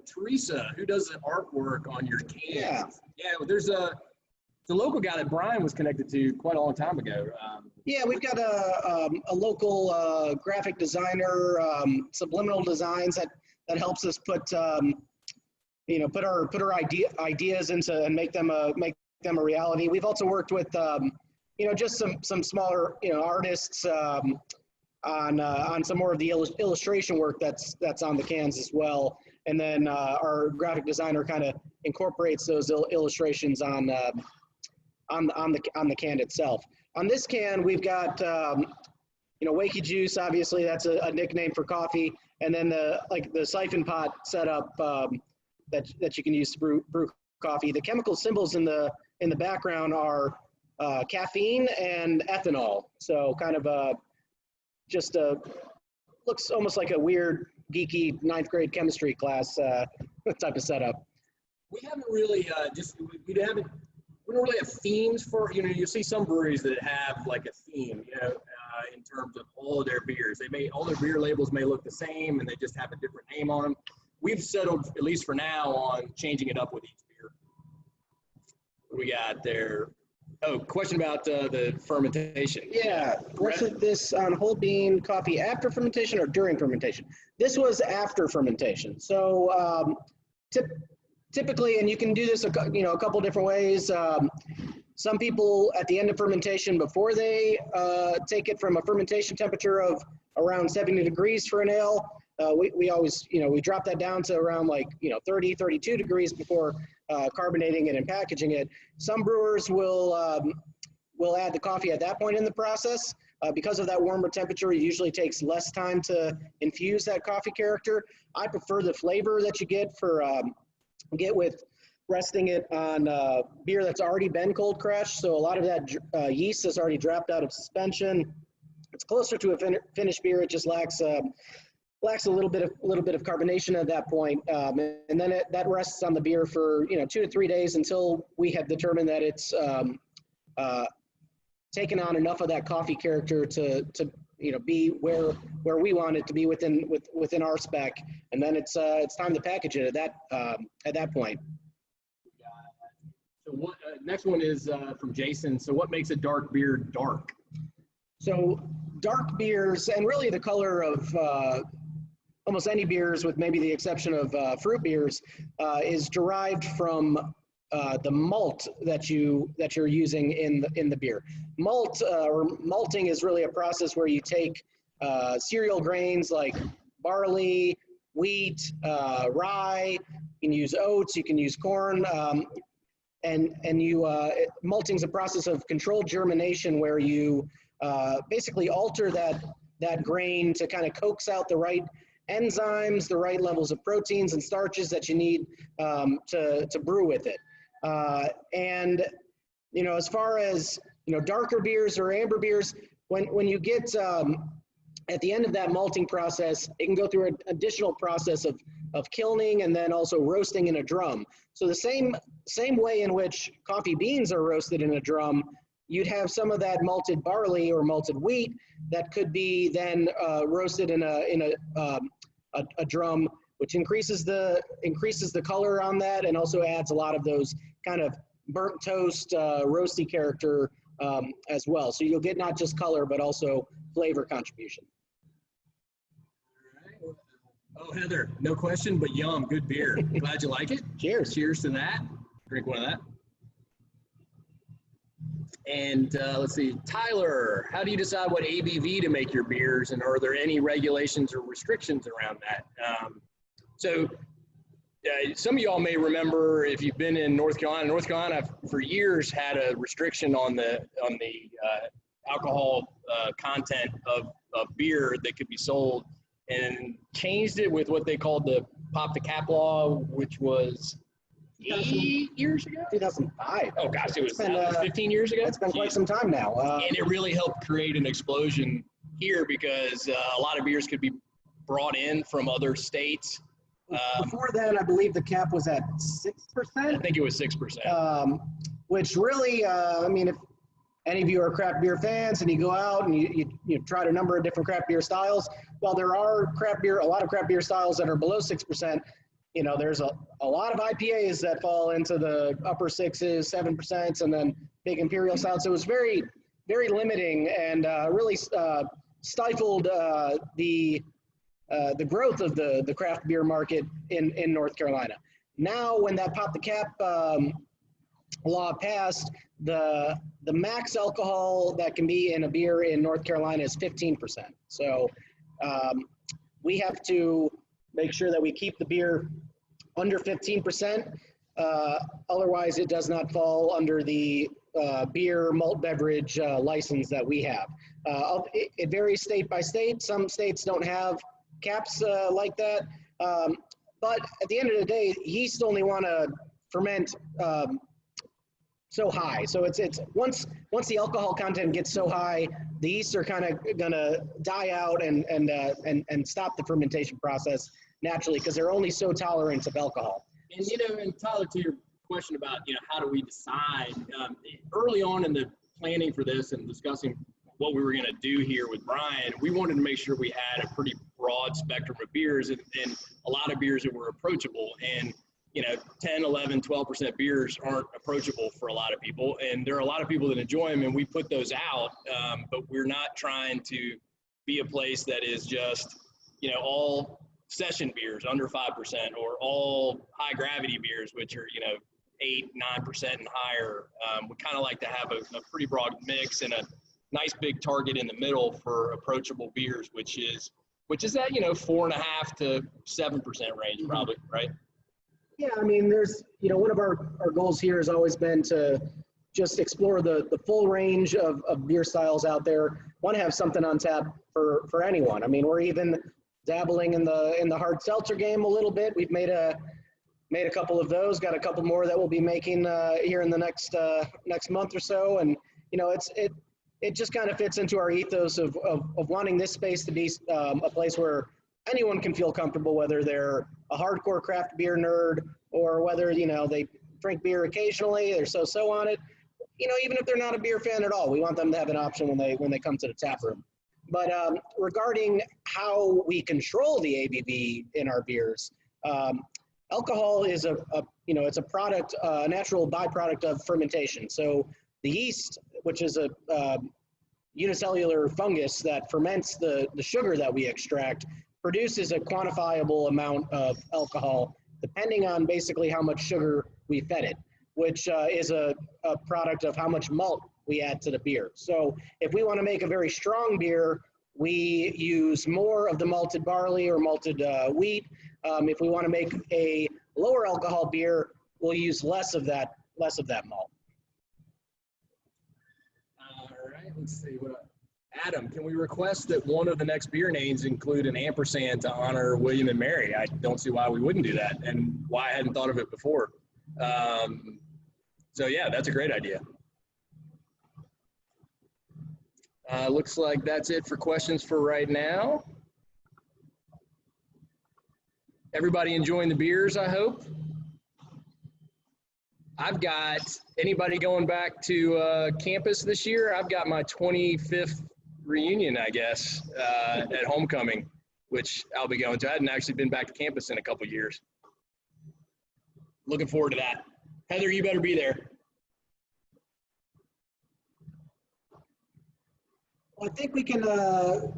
Teresa, who does the artwork on your cans? Yeah, there's the local guy that Brian was connected to quite a long time ago. Yeah, we've got a local graphic designer, Subliminal Designs, that helps us put put our ideas into and make them a reality. We've also worked with just some smaller artists on some more of the illustration work that's on the cans as well. And then our graphic designer kind of incorporates those illustrations on the can itself. On this can, we've got Wakey Juice. Obviously, that's a nickname for coffee. and then the siphon pot setup that you can use to brew coffee. The chemical symbols in the background are caffeine and ethanol. So kind of just looks almost like a weird geeky ninth grade chemistry class type of setup. We haven't really we don't really have themes for, you see some breweries that have like a theme, in terms of all of their beers. All their beer labels may look the same and they just have a different name on them. We've settled, at least for now, on changing it up with each beer. What do we got there? Oh, question about the fermentation. Yeah, was this on whole bean coffee after fermentation or during fermentation? This was after fermentation. So typically, and you can do this a couple different ways. Some people at the end of fermentation, before they take it from a fermentation temperature of around 70 degrees for an ale, we always, we drop that down to around 30, 32 degrees before carbonating it and packaging it. Some brewers will add the coffee at that point in the process. Because of that warmer temperature, it usually takes less time to infuse that coffee character. I prefer the flavor that you get with resting it on beer that's already been cold crushed. So a lot of that yeast has already dropped out of suspension. It's closer to a finished beer. It just lacks a little bit of carbonation at that point, and then that rests on the beer for 2 to 3 days until we have determined that it's taken on enough of that coffee character to be where we want it to be within our spec, and then it's time to package it at that point. So next one is from Jason. So what makes a dark beer dark? So dark beers, and really the color of almost any beers, with maybe the exception of fruit beers, is derived from the malt that you're using in the beer. Malt or malting is really a process where you take cereal grains like barley, wheat, rye. You can use oats, you can use corn, and malting is a process of controlled germination where you basically alter that grain to kind of coax out the right enzymes, the right levels of proteins and starches that you need to brew with it. And as far as darker beers or amber beers, when you get at the end of that malting process, it can go through an additional process of kilning and then also roasting in a drum. So the same way in which coffee beans are roasted in a drum, you'd have some of that malted barley or malted wheat that could be then roasted in a drum, which increases the color on that and also adds a lot of those kind of burnt toast, roasty character as well. So you'll get not just color, but also flavor contribution. Oh, Heather, no question, but yum, good beer. Glad you like it. Cheers. Cheers to that. Drink one of that. And let's see, Tyler, how do you decide what ABV to make your beers, and are there any regulations or restrictions around that? Some of y'all may remember, if you've been in North Carolina. North Carolina for years had a restriction on the alcohol content of beer that could be sold, and changed it with what they called the Pop the Cap law, which was 8 years ago? 2005. Oh gosh, it was 15 years ago? It's been quite some time now. And it really helped create an explosion here because a lot of beers could be brought in from other states. Before then, I believe the cap was at 6%. I think it was 6%. Which really, I mean, if any of you are craft beer fans and you go out and you try a number of different craft beer styles, while there are a lot of craft beer styles that are below 6%, there's a lot of IPAs that fall into the upper 6s, 7%, and then big imperial stouts. So it was very, very limiting and really stifled the growth of the craft beer market in North Carolina. Now, when that Pop the Cap law passed, the max alcohol that can be in a beer in North Carolina is 15%. So we have to make sure that we keep the beer under 15%. Otherwise, it does not fall under the beer malt beverage license that we have. It varies state by state. Some states don't have caps like that. But at the end of the day, yeast only want to ferment so high. So it's once the alcohol content gets so high, the yeasts are kind of gonna die out and stop the fermentation process naturally because they're only so tolerant of alcohol. And and Tyler, to your question about how do we decide, early on in the planning for this and discussing what we were going to do here with Brian, we wanted to make sure we had a pretty broad spectrum of beers and a lot of beers that were approachable. And 10, 11, 12% beers aren't approachable for a lot of people. And there are a lot of people that enjoy them, and we put those out, but we're not trying to be a place that is just, all session beers under 5% or all high gravity beers, which are, 8, 9% and higher. We kind of like to have a pretty broad mix and a nice big target in the middle for approachable beers, which is that, 4.5 to 7% range probably, right? Yeah, I mean, there's, one of our goals here has always been to just explore the full range of beer styles out there. Want to have something on tap for anyone. I mean, we're even dabbling in the hard seltzer game a little bit. We've made a couple of those, got a couple more that we'll be making here in the next month or so. And, it just kind of fits into our ethos of wanting this space to be a place where anyone can feel comfortable, whether they're a hardcore craft beer nerd or whether, they drink beer occasionally, they're so on it. Even if they're not a beer fan at all, we want them to have an option when they come to the tap room. But regarding how we control the ABV in our beers, alcohol is it's a product, a natural byproduct of fermentation. So the yeast, which is a unicellular fungus that ferments the sugar that we extract, produces a quantifiable amount of alcohol depending on basically how much sugar we fed it, which is a product of how much malt we add to the beer. So if we want to make a very strong beer, we use more of the malted barley or malted wheat. If we want to make a lower alcohol beer, we'll use less of that malt. All right, let's see. Adam, can we request that one of the next beer names include an ampersand to honor William and Mary? I don't see why we wouldn't do that and why I hadn't thought of it before. So yeah, that's a great idea. Looks like that's it for questions for right now. Everybody enjoying the beers, I hope. I've got, anybody going back to campus this year? I've got my 25th reunion, I guess, at homecoming, which I'll be going to. I hadn't actually been back to campus in a couple years. Looking forward to that. Heather, you better be there. Well, I think we can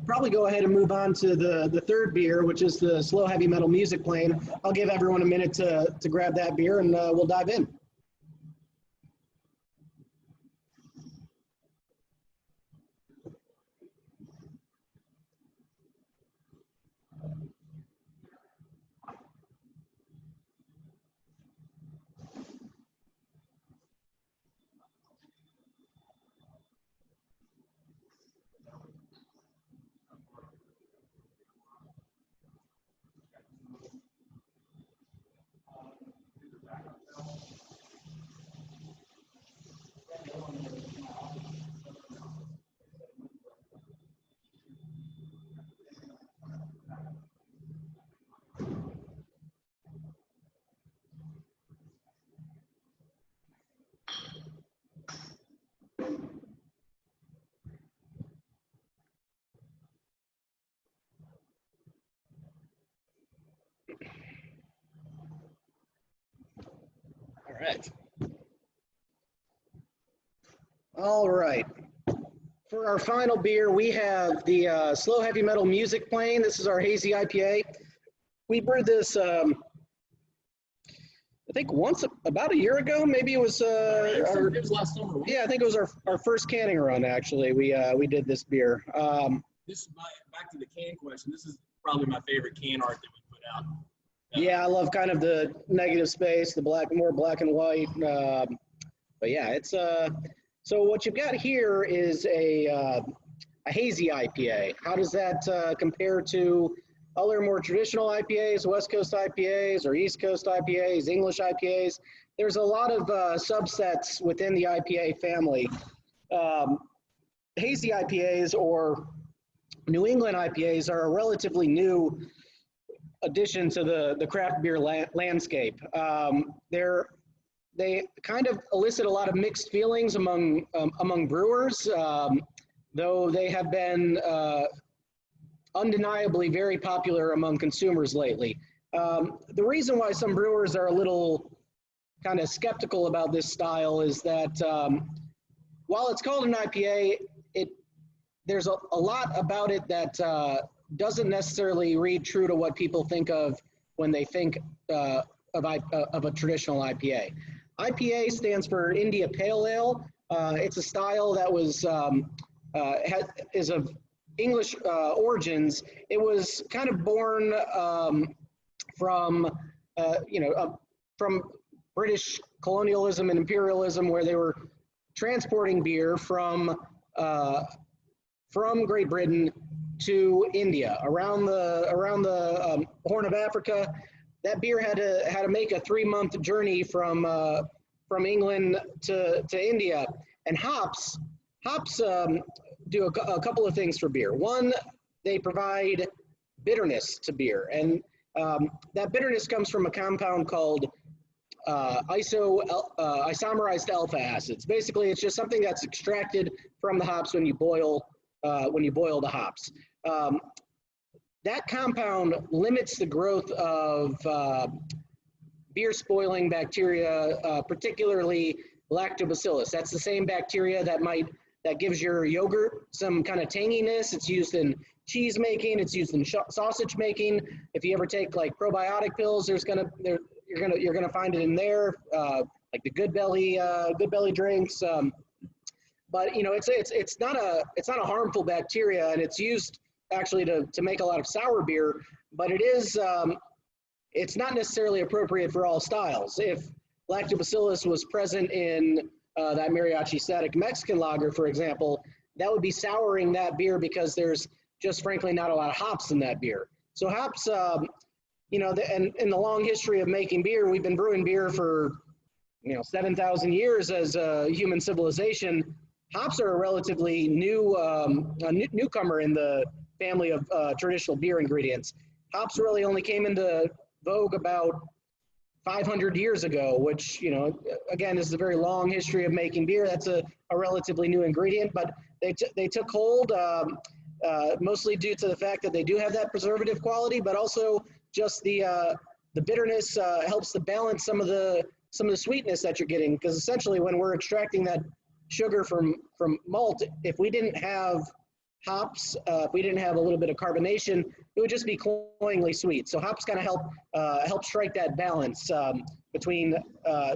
probably go ahead and move on to the third beer, which is the slow heavy metal music playing. I'll give everyone a minute to grab that beer and we'll dive in. All right. For our final beer, we have the slow heavy metal music playing. This is our hazy IPA. We brewed this, I think about a year ago. Maybe it was. It was last summer. Yeah, I think it was our first canning run. Actually, we did this beer. This is back to the can question. This is probably my favorite can art that we put out. Yeah, I love kind of the negative space, the more black and white. But yeah, it's so what you've got here is a hazy IPA. How does that compare to other more traditional IPAs, West Coast IPAs or East Coast IPAs, English IPAs. There's a lot of subsets within the IPA family. Hazy IPAs or New England IPAs are a relatively new addition to the craft beer landscape. They kind of elicit a lot of mixed feelings among brewers, though they have been undeniably very popular among consumers lately. The reason why some brewers are a little kind of skeptical about this style is that while it's called an IPA, there's a lot about it that doesn't necessarily read true to what people think of when they think of a traditional IPA. IPA stands for India Pale Ale. It's a style that was is of English origins. It was kind of born from British colonialism and imperialism, where they were transporting beer from Great Britain to India, around the Horn of Africa. That beer had to make a 3-month journey from England to India. And hops do a couple of things for beer. One, they provide bitterness to beer, and that bitterness comes from a compound called isomerized alpha acids. Basically, it's just something that's extracted from the hops when you boil the hops. That compound limits the growth of beer spoiling bacteria, particularly lactobacillus. That's the same bacteria that gives your yogurt some kind of tanginess. It's used in cheese making. It's used in sausage making. If you ever take like probiotic pills, you're gonna find it in there, like the Good Belly drinks. But it's not a harmful bacteria, and it's used actually to make a lot of sour beer. But it's not necessarily appropriate for all styles. If lactobacillus was present in that mariachi static Mexican lager, for example, that would be souring that beer because there's just frankly not a lot of hops in that beer. So hops, and in the long history of making beer, we've been brewing beer for 7,000 years as a human civilization. Hops are a relatively new newcomer in the family of traditional beer ingredients. Hops really only came into vogue about 500 years ago, which, again, is a very long history of making beer. That's a relatively new ingredient, but they took hold mostly due to the fact that they do have that preservative quality, but also just the bitterness helps to balance some of the sweetness that you're getting, because essentially when we're extracting that sugar from malt, if we didn't have hops, if we didn't have a little bit of carbonation, it would just be cloyingly sweet. So hops kind of help strike that balance between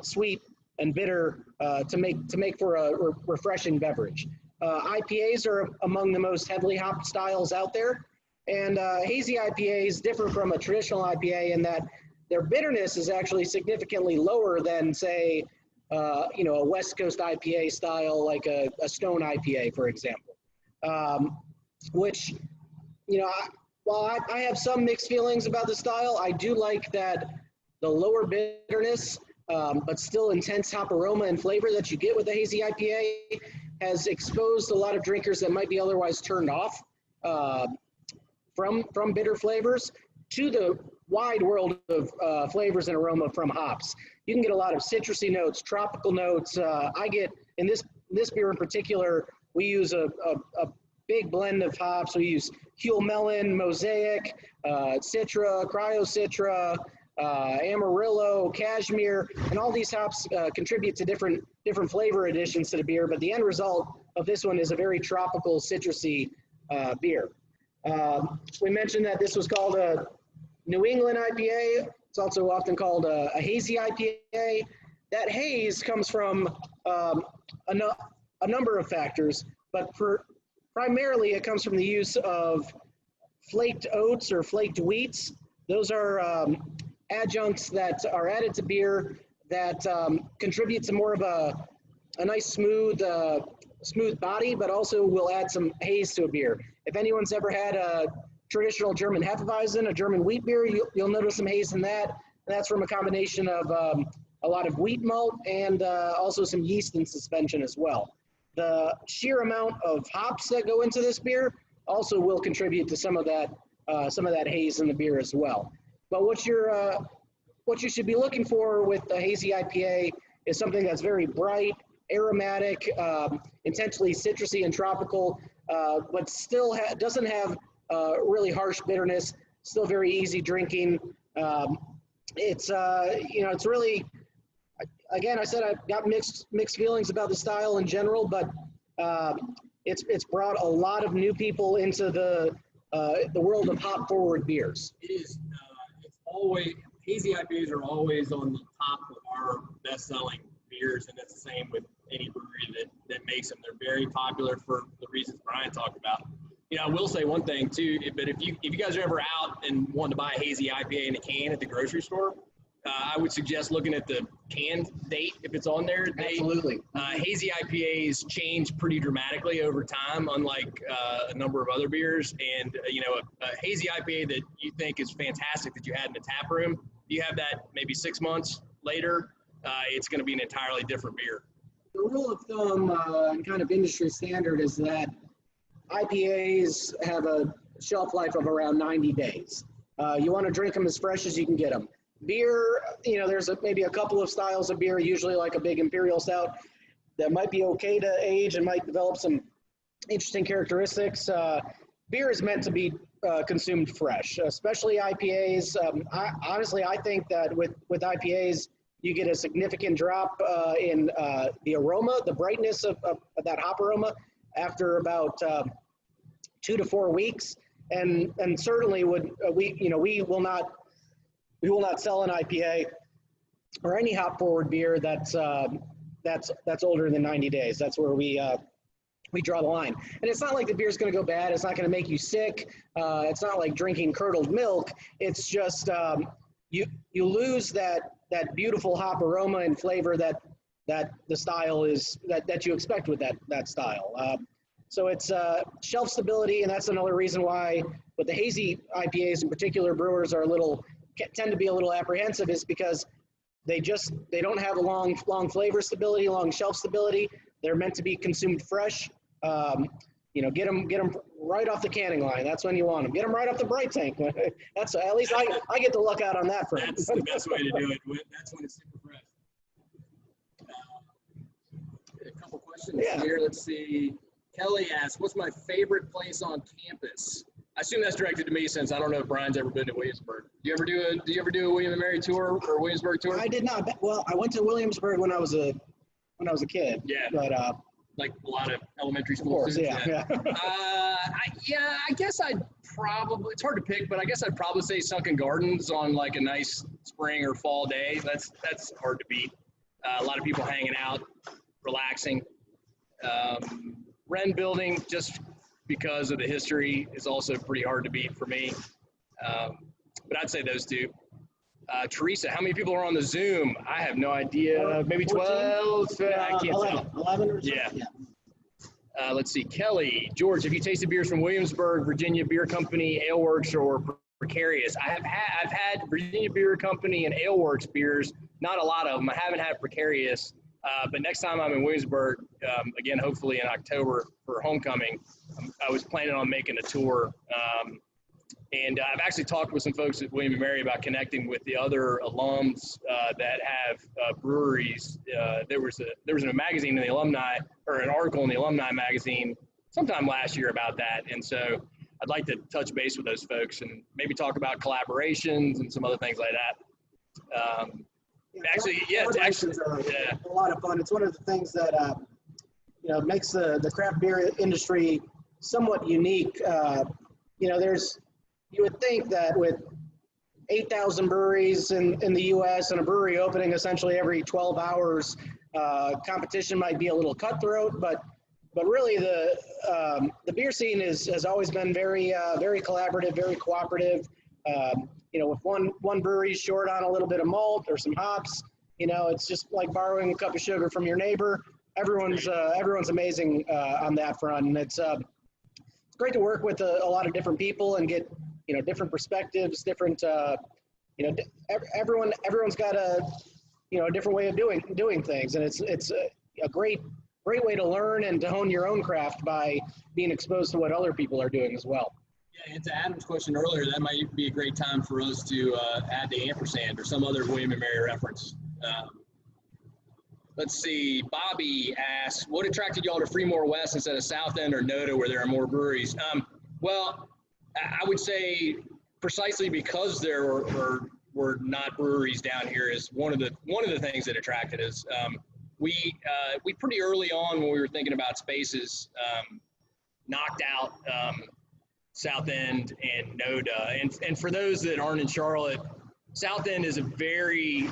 sweet and bitter to make for a refreshing beverage. IPAs are among the most heavily hopped styles out there, and hazy IPAs differ from a traditional IPA in that their bitterness is actually significantly lower than, say, a West Coast IPA style, like a Stone IPA, for example. Which, while I have some mixed feelings about the style, I do like that the lower bitterness, but still intense hop aroma and flavor that you get with a hazy IPA has exposed a lot of drinkers that might be otherwise turned off from bitter flavors to the wide world of flavors and aroma from hops. You can get a lot of citrusy notes, tropical notes. I get, in this beer in particular, we use a big blend of hops. We use Huell Melon, Mosaic, Citra, Cryo Citra, Amarillo, Cashmere, and all these hops contribute to different flavor additions to the beer, but the end result of this one is a very tropical, citrusy beer. We mentioned that this was called a New England IPA. It's also often called a hazy IPA. That haze comes from a number of factors, but primarily it comes from the use of flaked oats or flaked wheats. Those are adjuncts that are added to beer that contribute to more of a nice smooth body, but also will add some haze to a beer. If anyone's ever had traditional German Hefeweizen, a German wheat beer. You'll notice some haze in that. And that's from a combination of a lot of wheat malt and also some yeast in suspension as well. The sheer amount of hops that go into this beer also will contribute to some of that haze in the beer as well. But what you should be looking for with the hazy IPA is something that's very bright, aromatic, intentionally citrusy and tropical, but still doesn't have really harsh bitterness. Still very easy drinking. It's it's really, again, I said I've got mixed feelings about the style in general, but it's brought a lot of new people into the world of hop forward beers. It is. It's always, hazy IPAs are always on the top of our best-selling beers, and that's the same with any brewery that makes them. They're very popular for the reasons Brian talked about. I will say one thing too, but if you guys are ever out and want to buy a hazy IPA in a can at the grocery store, I would suggest looking at the canned date if it's on there. Absolutely. Hazy IPAs change pretty dramatically over time, unlike a number of other beers. And a hazy IPA that you think is fantastic that you had in the tap room, you have that maybe 6 months later, it's going to be an entirely different beer. The rule of thumb and kind of industry standard is that IPAs have a shelf life of around 90 days. You want to drink them as fresh as you can get them. Beer, there's maybe a couple of styles of beer, usually like a big imperial stout, that might be okay to age and might develop some interesting characteristics. Beer is meant to be consumed fresh, especially IPAs. Honestly, I think that with IPAs, you get a significant drop in the aroma, the brightness of that hop aroma after about 2 to 4 weeks, and certainly we will not sell an IPA or any hop forward beer that's older than 90 days. That's where we draw the line. And it's not like the beer's going to go bad. It's not going to make you sick. It's not like drinking curdled milk. It's just you lose that beautiful hop aroma and flavor that the style is that you expect with that style. So it's shelf stability, and that's another reason why with the hazy IPAs in particular, brewers tend to be a little apprehensive, is because they don't have a long flavor stability, long shelf stability. They're meant to be consumed fresh. Get them right off the canning line. That's when you want them. Get them right off the bright tank. That's at least I get to luck out on that front. That's the best way to do it. That's when it's super fresh. A couple questions here. Let's see. Kelly asks, "What's my favorite place on campus?" I assume that's directed to me, since I don't know if Brian's ever been to Williamsburg. Do you ever do a William and Mary tour or Williamsburg tour? I did not. Well, I went to Williamsburg when I was a kid. Yeah. But like a lot of elementary school course, students. yeah. I guess I'd probably, it's hard to pick, but I guess I'd probably say Sunken Gardens on like a nice spring or fall day. That's hard to beat. A lot of people hanging out, relaxing. Wren Building, just because of the history, is also pretty hard to beat for me. But I'd say those two. Teresa, how many people are on the Zoom? I have no idea. Maybe 12? I can't 11. tell. 11 or so? Yeah. Let's see. Kelly, George, have you tasted beers from Williamsburg, Virginia Beer Company, Aleworks, or Precarious? I've had Virginia Beer Company and Aleworks beers, not a lot of them. I haven't had Precarious. But next time I'm in Williamsburg, again, hopefully in October for homecoming, I was planning on making a tour. And I've actually talked with some folks at William & Mary about connecting with the other alums that have breweries. There was a magazine in the Alumni, or an article in the Alumni magazine sometime last year about that. And so I'd like to touch base with those folks and maybe talk about collaborations and some other things like that. Collaborations are a lot of fun. It's one of the things that makes the craft beer industry somewhat unique. You would think that with 8,000 breweries in the U.S. and a brewery opening essentially every 12 hours, competition might be a little cutthroat, but really the beer scene has always been very collaborative, very cooperative. If one brewery's short on a little bit of malt or some hops, it's just like borrowing a cup of sugar from your neighbor. Everyone's amazing on that front, and it's great to work with a lot of different people and get, different perspectives, different, everyone's got a different way of doing things, and it's a great way to learn and to hone your own craft by being exposed to what other people are doing as well. Yeah, and to Adam's question earlier, that might be a great time for us to add the ampersand or some other William and Mary reference. Let's see, Bobby asks, what attracted y'all to Fremore West instead of South End or Noda where there are more breweries? Well, I would say precisely because there were not breweries down here is one of the things that attracted us. We pretty early on when we were thinking about spaces, knocked out South End and Noda. And for those that aren't in Charlotte, South End is a very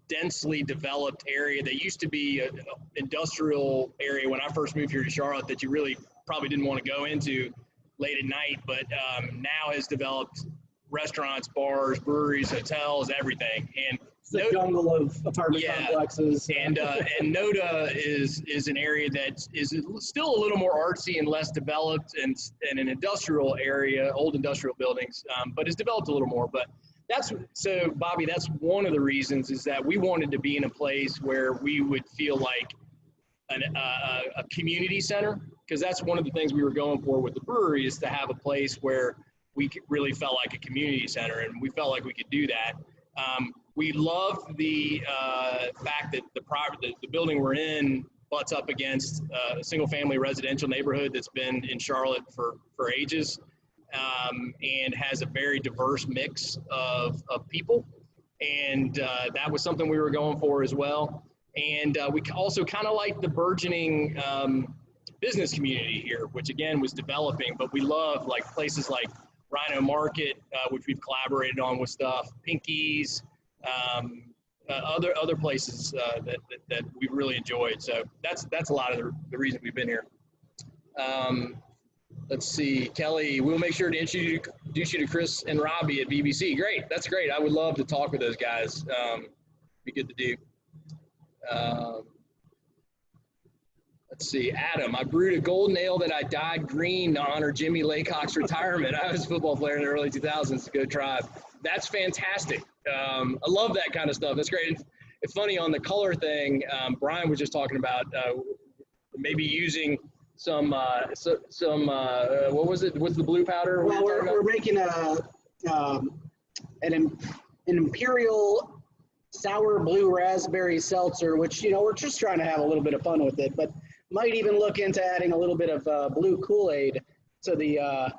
densely developed area that used to be an industrial area when I first moved here to Charlotte that you really probably didn't want to go into late at night, but now has developed restaurants, bars, breweries, hotels, everything. And it's a jungle of apartment complexes. And Noda is an area that is still a little more artsy and less developed and an industrial area, old industrial buildings, but it's developed a little more. But so Bobby, that's one of the reasons is that we wanted to be in a place where we would feel like a community center, because that's one of the things we were going for with the brewery is to have a place where we really felt like a community center, and we felt like we could do that. We love the fact that the building we're in butts up against a single-family residential neighborhood that's been in Charlotte for ages, and has a very diverse mix of people. And that was something we were going for as well. And we also kind of like the burgeoning business community here, which again was developing, but we love like places like Rhino Market, which we've collaborated on with stuff, Pinky's, other places that we've really enjoyed. So that's a lot of the reason we've been here. Let's see, Kelly, we'll make sure to introduce you to Chris and Robbie at BBC. Great, that's great. I would love to talk with those guys. Be good to do. Let's see, Adam, I brewed a golden ale that I dyed green to honor Jimmy Laycock's retirement. I was a football player in the early 2000s. Go Tribe. That's fantastic. I love that kind of stuff. That's great. It's funny on the color thing. Brian was just talking about maybe using some what was it? What's the blue powder? Well, we're making an imperial sour blue raspberry seltzer, which we're just trying to have a little bit of fun with it, but might even look into adding a little bit of blue Kool-Aid to the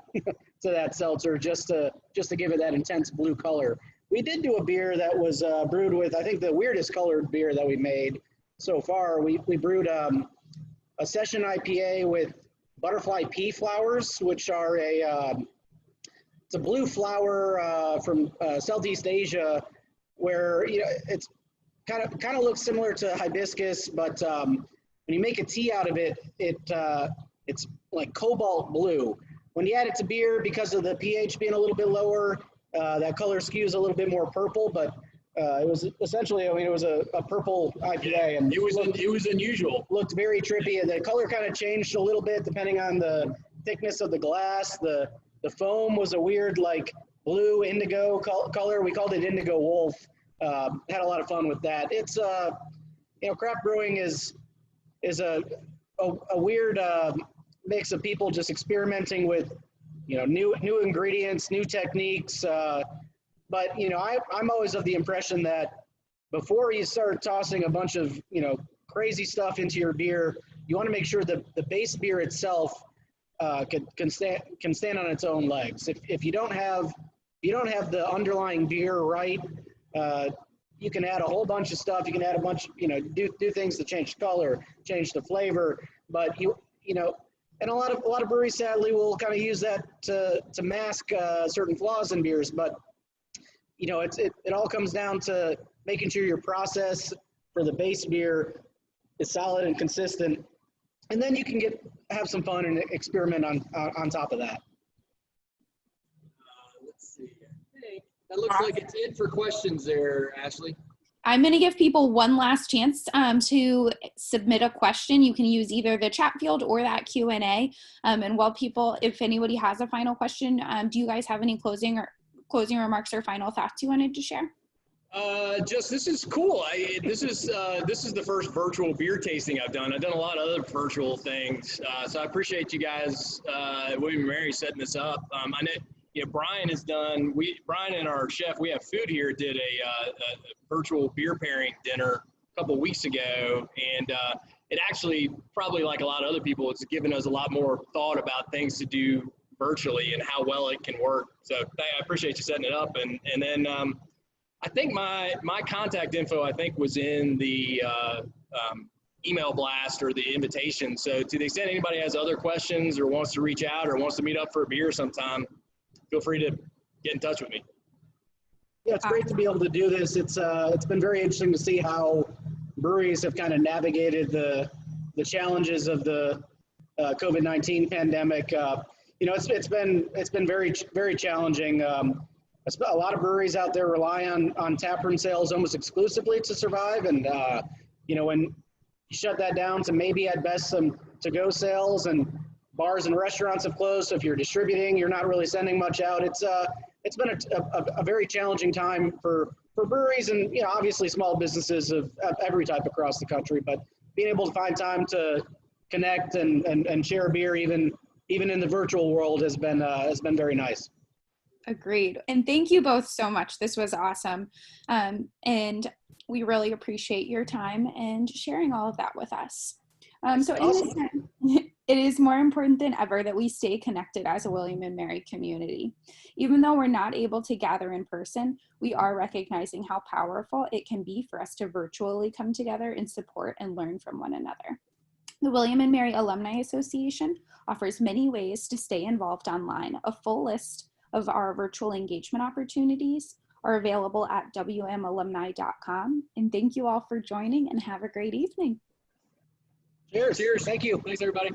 to that seltzer just to give it that intense blue color. We did do a beer that was brewed with, I think, the weirdest colored beer that we made so far. We brewed a session IPA with butterfly pea flowers, which are it's a blue flower from Southeast Asia, where it's kind of looks similar to hibiscus, but when you make a tea out of it, it's like cobalt blue. When you add it to beer, because of the pH being a little bit lower, that color skews a little bit more purple, but it was essentially, it was a purple IPA, and it was unusual. Looked very trippy, and the color kind of changed a little bit depending on the thickness of the glass. The foam was a weird like blue indigo color. We called it Indigo Wolf. Had a lot of fun with that. It's craft brewing is a weird mix of people just experimenting with new ingredients, new techniques. But I'm always of the impression that before you start tossing a bunch of crazy stuff into your beer, you want to make sure that the base beer itself can stand on its own legs. If you don't have the underlying beer right, you can add a whole bunch of stuff. You can add a bunch, do things to change the color, change the flavor. But and a lot of breweries sadly will kind of use that to mask certain flaws in beers. But it all comes down to making sure your process for the base beer is solid and consistent, and then you can have some fun and experiment on top of that. Let's see. I think that looks like it's it for questions there, Ashley. I'm going to give people one last chance to submit a question. You can use either the chat field or that Q&A. And while if anybody has a final question, do you guys have any closing remarks or final thoughts you wanted to share? This is cool. This is the first virtual beer tasting I've done. I've done a lot of other virtual things, so I appreciate you guys, William and Mary, setting this up. I know, Brian has done. Brian and our chef, we have food here, did a virtual beer pairing dinner a couple of weeks ago, and it actually, probably like a lot of other people, it's given us a lot more thought about things to do virtually and how well it can work. So I appreciate you setting it up, and then. I think my contact info, I think, was in the email blast or the invitation. So to the extent anybody has other questions or wants to reach out or wants to meet up for a beer sometime, feel free to get in touch with me. Yeah, it's great to be able to do this. It's been very interesting to see how breweries have kind of navigated the challenges of the COVID-19 pandemic. It's been very, very challenging. A lot of breweries out there rely on taproom sales almost exclusively to survive. And, when you shut that down to maybe at best some to-go sales, and bars and restaurants have closed. So if you're distributing, you're not really sending much out. It's been a very challenging time for breweries and, obviously small businesses of every type across the country. But being able to find time to connect and share a beer, even in the virtual world, has been very nice. Agreed. And thank you both so much. This was awesome. And we really appreciate your time and sharing all of that with us. So awesome. In this time, it is more important than ever that we stay connected as a William and Mary community. Even though we're not able to gather in person, we are recognizing how powerful it can be for us to virtually come together and support and learn from one another. The William and Mary Alumni Association offers many ways to stay involved online. A full list of our virtual engagement opportunities are available at wmalumni.com. And thank you all for joining, and have a great evening. Cheers. Cheers. Thank you. Thanks, everybody.